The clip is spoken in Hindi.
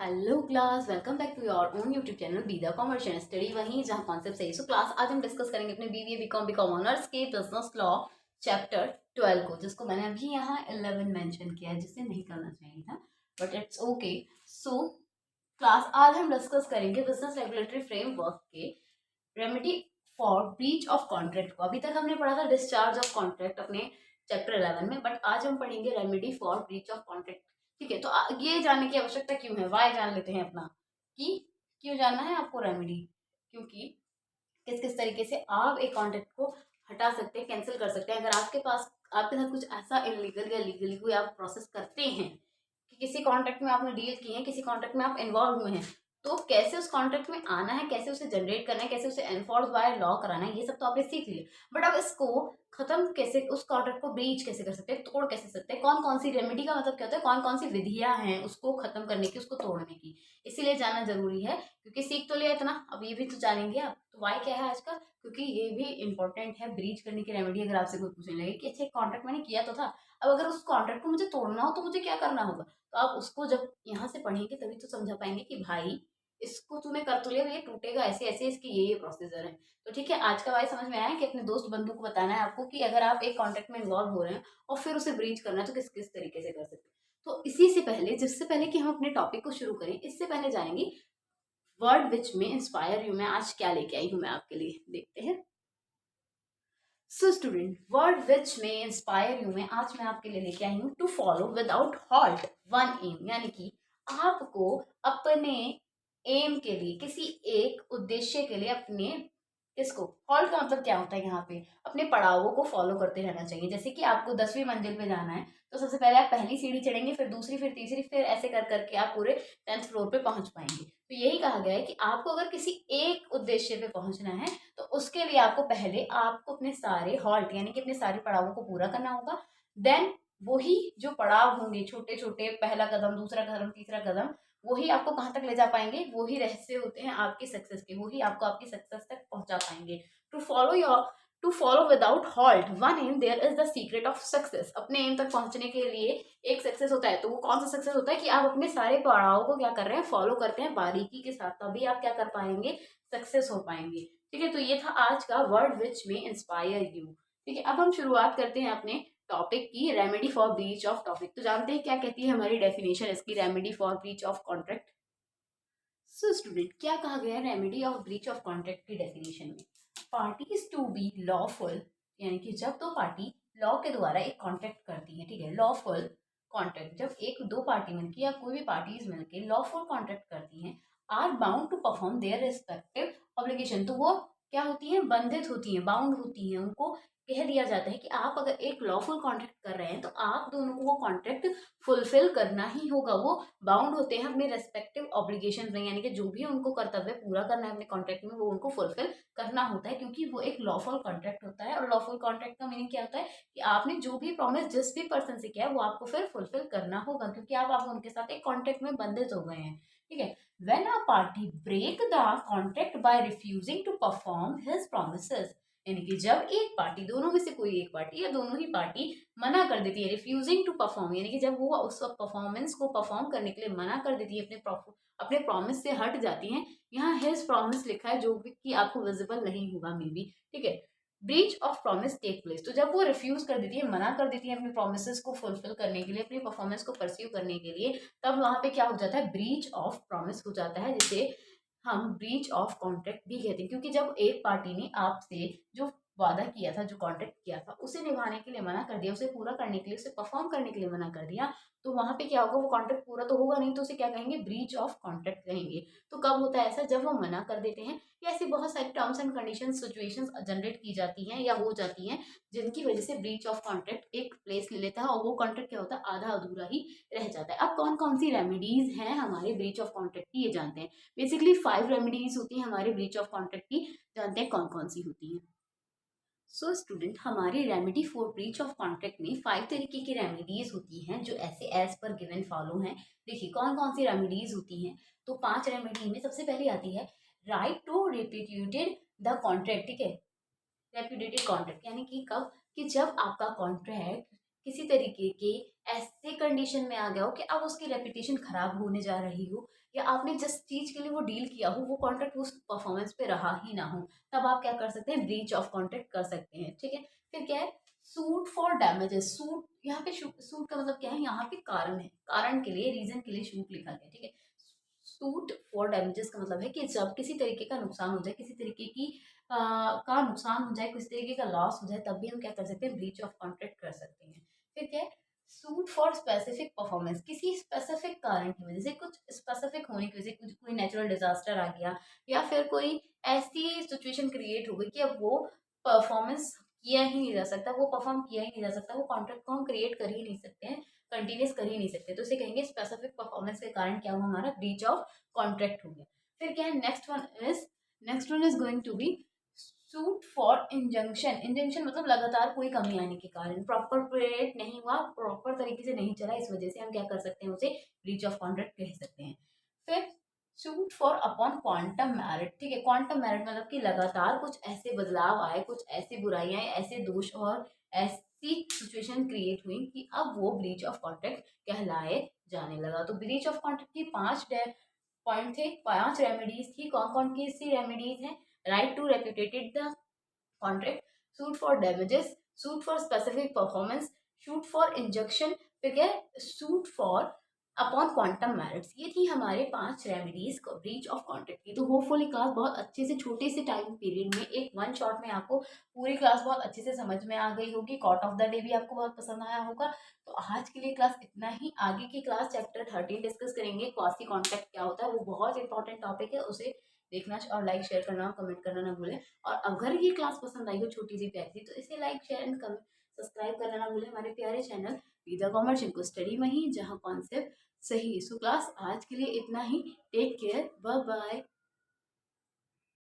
Hello class, welcome back to your own YouTube channel be the commercial study. वहीं जहां कॉन्सेप्ट सही। सो क्लास आज हम डिस्कस करेंगे अपने बीबीए बीकॉम ऑनर्स के बिजनेस लॉ चैप्टर 12 को, जिसको मैंने अभी यहाँ 11 मेंशन किया है, जिसे नहीं करना चाहिए था, but it's okay. So class आज हम डिस्कस करेंगे बिजनेस रेगुलेटरी फ्रेमवर्क के remedy for breach of contract को। अभी तक हमने पढ़ा था डिस्चार्ज ऑफ कॉन्ट्रैक्ट अपने चैप्टर 11 में, बट आज हम पढ़ेंगे remedy for breach of contract. ठीक है, तो ये जानने की आवश्यकता क्यों है, वाई जान लेते हैं अपना कि क्यों जानना है आपको रेमेडी, क्योंकि किस किस तरीके से आप एक कॉन्ट्रैक्ट को हटा सकते हैं, कैंसिल कर सकते हैं। अगर आपके साथ कुछ ऐसा इलीगल या लीगली कोई आप प्रोसेस करते हैं कि किसी कॉन्ट्रैक्ट में आपने डील किए हैं, किसी कॉन्ट्रैक्ट में आप इन्वॉल्व हुए हैं, तो कैसे उस कॉन्ट्रैक्ट में आना है, कैसे उसे जनरेट करना है, कैसे उसे एनफोर्स बाय लॉ कराना है, ये सब तो आपने सीख लिया। बट अब इसको खत्म कैसे, उस कॉन्ट्रैक्ट को ब्रीच कैसे कर सकते हैं, तोड़ कैसे सकते हैं, कौन कौन सी रेमेडी का मतलब क्या होता है, कौन कौन सी विधियां हैं उसको खत्म करने की, उसको तोड़ने की। इसीलिए जानना जरूरी है, क्योंकि सीख तो लिया इतना, अब ये भी तो जानेंगे आप। तो वाई क्या है आज का, क्योंकि ये भी इंपॉर्टेंट है। ब्रीच करने की रेमेडी अगर आपसे कोई पूछने लगे कि अच्छा कॉन्ट्रैक्ट मैंने किया तो था, अब अगर उस कॉन्ट्रैक्ट को मुझे तोड़ना हो तो मुझे क्या करना होगा, तो आप उसको जब यहाँ से पढ़ेंगे तभी तो समझा पाएंगे कि भाई इसको तूने कर तो लिया, ये टूटेगा ऐसे ऐसे, इसकी ये प्रोसीजर है। तो ठीक है, आज का भाई समझ में आया कि अपने दोस्त बंधु को बताना है आपको कि अगर आप एक कॉन्ट्रैक्ट में इन्वॉल्व हो रहे हैं और फिर उसे ब्रीच करना है तो किस किस तरीके से कर सकते हैं। तो इसी से पहले, जिससे पहले कि हम अपने टॉपिक को शुरू करें, इससे पहले जानेंगे वर्ड विच में इंस्पायर यू में आज क्या लेके आई हूँ मैं आपके लिए, देखते हैं। सो स्टूडेंट, वर्ड विच में इंस्पायर यू में आज मैं आपके लिए लेके आई हूँ to follow without halt one aim, यानी कि आपको अपने एम के लिए, किसी एक उद्देश्य के लिए अपने, किसको, हॉल्ट का मतलब क्या होता है यहाँ पे, अपने पड़ावों को फॉलो करते रहना चाहिए। जैसे कि आपको 10वीं मंजिल पे जाना है, तो सबसे पहले आप पहली सीढ़ी चढ़ेंगे, फिर दूसरी, फिर तीसरी, फिर ऐसे कर करके आप पूरे 10th फ्लोर पे पहुंच पाएंगे। तो यही कहा गया है कि आपको अगर किसी एक उद्देश्य पे पहुंचना है तो उसके लिए आपको पहले आपको अपने सारे हॉल्ट यानी कि अपने सारे पड़ावों को पूरा करना होगा। देन वही जो पड़ाव होंगे, छोटे छोटे, पहला कदम, दूसरा कदम, तीसरा कदम, वही आपको कहाँ तक ले जा पाएंगे, वही रहस्य होते हैं आपकी सक्सेस के, वही आपको आपकी सक्सेस तक पहुंचा पाएंगे। To follow without halt one aim, there is the secret of success. अपने एम तक पहुंचने के लिए एक सक्सेस होता है, तो वो कौन सा सक्सेस होता है कि आप अपने सारे पड़ावों को क्या कर रहे हैं, फॉलो करते हैं बारीकी के साथ, तभी आप क्या कर पाएंगे, सक्सेस हो पाएंगे। ठीक है, तो ये था आज का वर्ड विच में इंस्पायर यू। ठीक है, अब हम शुरुआत करते हैं अपने टॉपिक की, remedy for breach of topic. तो जानते हैं क्या कहती है हमारी डेफिनेशन इसकी, remedy for breach of contract. So student, क्या कहा गया है remedy of breach of contract की डेफिनेशन में, पार्टीज टू बी लॉफुल, यानी कि जब दो पार्टी लॉ के द्वारा एक कॉन्ट्रैक्ट करती है, ठीक है, लॉफुल कॉन्ट्रैक्ट, जब एक दो पार्टी मिलकर या कोई भी पार्टीज मिलकर लॉफुल कॉन्ट्रैक्ट करती हैं, are bound to perform their respective obligation, तो वो क्या होती हैं, बंधित होती हैं, बाउंड होती हैं, उनको कह दिया जाता है कि आप अगर एक लॉफुल कॉन्ट्रैक्ट कर रहे हैं तो आप दोनों को वो कॉन्ट्रैक्ट फुलफिल करना ही होगा। वो बाउंड होते हैं अपने रेस्पेक्टिव ऑब्लिगेशन में, यानी कि जो भी उनको कर्तव्य पूरा करना है अपने कॉन्ट्रैक्ट में, वो उनको फुलफिल करना होता है, क्योंकि वो एक लॉफुल कॉन्ट्रैक्ट होता है। और लॉफुल कॉन्ट्रैक्ट का मीनिंग क्या होता है कि आपने जो भी प्रॉमिस जिस भी पर्सन से किया है वो आपको फिर फुलफिल करना होगा, क्योंकि आप उनके साथ एक कॉन्ट्रैक्ट में बंधित हो गए हैं। ठीक है, when a party break the contract by refusing to perform his promises, यानी कि जब एक पार्टी, दोनों में से कोई एक पार्टी या दोनों ही पार्टी मना कर देती है, रिफ्यूजिंग टू परफॉर्म, यानी कि जब वो उस परफॉर्मेंस को परफॉर्म करने के लिए मना कर देती है, अपने प्रॉमिस से हट जाती हैं। यहाँ हिज प्रॉमिस लिखा है, जो भी कि आपको विजिबल नहीं होगा मे बी। ठीक है, breach of promise take place, तो जब वो रिफ्यूज कर देती है, मना कर देती है अपने प्रोमिस को फुलफिल करने के लिए, अपनी परफॉर्मेंस को परस्यू करने के लिए, तब वहां पे क्या हो जाता है, ब्रीच ऑफ प्रॉमिस हो जाता है, जिसे हम ब्रीच ऑफ कॉन्ट्रैक्ट भी कहते हैं। क्योंकि जब एक पार्टी ने आपसे जो वादा किया था, जो कॉन्ट्रैक्ट किया था, उसे निभाने के लिए मना कर दिया, उसे पूरा करने के लिए, उसे परफॉर्म करने के लिए मना कर दिया, तो वहां पे क्या होगा, वो कॉन्ट्रैक्ट पूरा तो होगा नहीं, तो उसे क्या कहेंगे, ब्रीच ऑफ कॉन्ट्रैक्ट कहेंगे। तो कब होता है ऐसा, जब वो मना कर देते हैं, या ऐसी बहुत सारी terms and condition situations generate की जाती हैं या हो जाती हैं, जिनकी वजह से ब्रीच ऑफ कॉन्ट्रैक्ट एक प्लेस ले लेता है और वो कॉन्ट्रैक्ट क्या होता है, आधा अधूरा ही रह जाता है। अब कौन कौन सी रेमेडीज हैं हमारे ब्रीच ऑफ कॉन्ट्रैक्ट की, ये जानते हैं। बेसिकली 5 रेमेडीज होती हैं हमारे ब्रीच ऑफ कॉन्ट्रैक्ट की, जानते हैं कौन कौन सी होती हैं। सो स्टूडेंट, हमारी remedy for breach of contract में 5 तरीके की रेमेडीज होती हैं, जो ऐसे एज पर गिवन फॉलो हैं। देखिए कौन कौन सी रेमेडीज होती हैं, तो 5 रेमेडी में सबसे पहली आती है right to repudiate the contract. ठीक है, रेप्यूटेड कॉन्ट्रैक्ट यानी कि कब, कि जब आपका कॉन्ट्रैक्ट किसी तरीके के ऐसे कंडीशन में आ गया हो कि अब उसकी रेपुटेशन खराब होने जा रही हो, या आपने जिस चीज के लिए वो डील किया हो वो कॉन्ट्रैक्ट उस परफॉर्मेंस पे रहा ही ना हो, तब आप क्या कर सकते हैं, ब्रीच ऑफ कॉन्ट्रैक्ट कर सकते हैं। ठीक है, फिर क्या है, सूट फॉर डैमेजेस। सूट, यहाँ पे सूट का मतलब क्या है, यहाँ पे कारण है, कारण के लिए, रीजन के लिए सूट लिखा गया। ठीक है, सूट फॉर डैमेजेस का मतलब है कि जब किसी तरीके का नुकसान हो जाए, किसी तरीके की का नुकसान हो जाए, किसी तरीके का लॉस हो जाए, तब भी हम क्या कर सकते हैं, ब्रीच ऑफ कॉन्ट्रैक्ट कर सकते हैं। फिर क्या है, सूट फॉर स्पेसिफिक परफॉर्मेंस। किसी स्पेसिफिक कारण की वजह से, कुछ स्पेसिफिक होने की वजह से, कुछ कोई नेचुरल डिजास्टर आ गया, या फिर कोई ऐसी सिचुएशन क्रिएट हो गई कि अब वो परफॉर्मेंस किया ही नहीं जा सकता, वो परफॉर्म किया ही नहीं जा सकता, वो कॉन्ट्रैक्ट को हम क्रिएट कर ही नहीं सकते हैं, कंटिन्यूस कर ही नहीं सकते, तो इसे कहेंगे स्पेसिफिक परफॉर्मेंस के कारण क्या हुआ, हमारा ब्रीच ऑफ कॉन्ट्रैक्ट हो गया। फिर क्या है, next one is going to be suit for injunction. Injunction मतलब लगातार कोई कमी आने के कारण, प्रॉपर पीरियड नहीं हुआ, प्रॉपर तरीके से नहीं चला, इस वजह से हम क्या कर सकते हैं, उसे ब्रीच ऑफ कॉन्ट्रैक्ट कह सकते हैं। फिर suit for upon quantum merit. ठीक है, क्वांटम मैरिट मतलब कि लगातार कुछ ऐसे बदलाव आए, कुछ ऐसी बुराइयां, ऐसे दोष और ऐसी सिचुएशन क्रिएट हुई कि अब वो ब्रीच ऑफ कॉन्ट्रैक्ट कहलाए जाने लगा। तो ब्रीच ऑफ कॉन्ट्रैक्ट की 5 पॉइंट थे, 5 रेमेडीज थी। कौन कौन की सी रेमेडीज हैं, right to repudiated the contract, suit for damages, suit for specific performance, suit for injunction, फिर क्या, suit for upon quantum merits. ये थी हमारे 5 रेमेडीज ब्रीच ऑफ कॉन्ट्रैक्ट की। तो होपफुली क्लास बहुत अच्छे से, छोटे से टाइम पीरियड में, एक वन शॉट में आपको पूरी क्लास बहुत अच्छे से समझ में आ गई होगी। कॉट ऑफ द डे भी आपको बहुत पसंद आया होगा। तो आज के लिए क्लास इतना ही। आगे की क्लास चैप्टर 13 डिस्कस करेंगे, क्वासी कॉन्ट्रैक्ट क्या होता है, वो बहुत इंपॉर्टेंट टॉपिक है, उसे देखना और लाइक शेयर करना और कमेंट करना ना भूलें। और अगर ये क्लास पसंद आई हो छोटी सी प्यारी, तो इसे like share and comment subscribe करना ना भूलें हमारे प्यारे चैनल विदा कॉमर्स इनको स्टडी वहीं जहाँ कॉन्सेप्ट सही। सो क्लास आज के लिए इतना ही। Take care, bye bye.